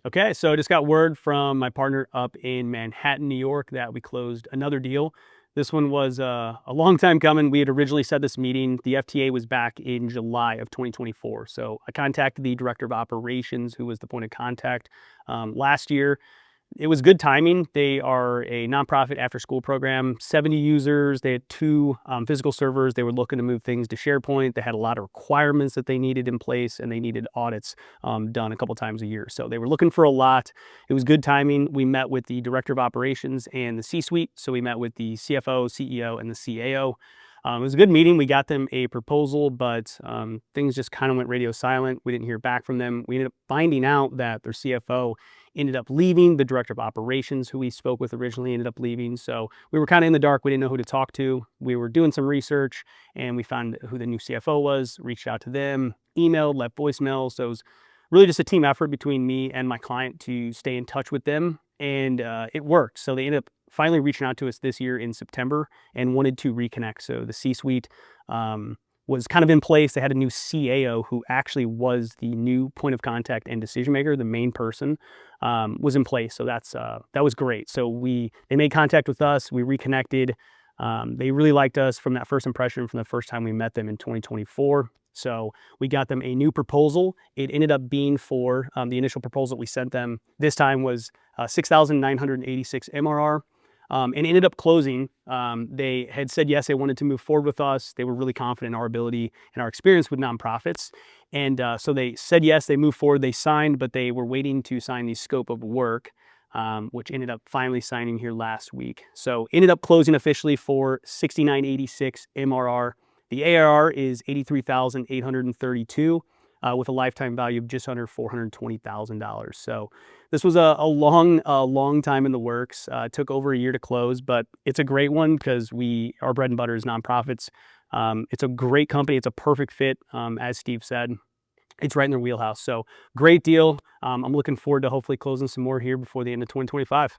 Okay, so I just got word from my partner up in Manhattan, New York, that we closed another deal. This one was a long time coming. We had originally set this meeting. The FTA was back in July of 2024. So I contacted the director of operations, who was the point of contact last year. It was good timing. They are a nonprofit after-school program, 70 users. They had two physical servers. They were looking to move things to SharePoint. They had a lot of requirements that they needed in place, and they needed audits done a couple times a year. So they were looking for a lot. It was good timing. We met with the director of operations and the C-suite. So we met with the CFO, CEO, and the CAO. It was a good meeting. We got them a proposal, but things just kind of went radio silent. We didn't hear back from them. We ended up finding out that their CFO ended up leaving. The director of operations, who we spoke with originally, ended up leaving. So we were kind of in the dark. We didn't know who to talk to. We were doing some research, and we found who the new CFO was, reached out to them, emailed, left voicemail. So it was really just a team effort between me and my client to stay in touch with them, and it worked. So they ended up finally reaching out to us this year in September and wanted to reconnect. So the C-suite was kind of in place. They had a new CAO, who actually was the new point of contact and decision maker. The main person was in place. So that was great. So they made contact with us. We reconnected. They really liked us from that first impression, from the first time we met them in 2024. So we got them a new proposal. It ended up being for the initial proposal we sent them this time was 6,986 MRR. And ended up closing. They had said yes, they wanted to move forward with us. They were really confident in our ability and our experience with nonprofits. And so they said yes, they moved forward, they signed, but they were waiting to sign the scope of work, which ended up finally signing here last week. So ended up closing officially for 6,986 MRR. The ARR is 83,832 with a lifetime value of just under $420,000. So this was a long time in the works. It took over a year to close, but it's a great one because our bread and butter is nonprofits. It's a great company. It's a perfect fit, as Steve said. It's right in their wheelhouse. So great deal. I'm looking forward to hopefully closing some more here before the end of 2025.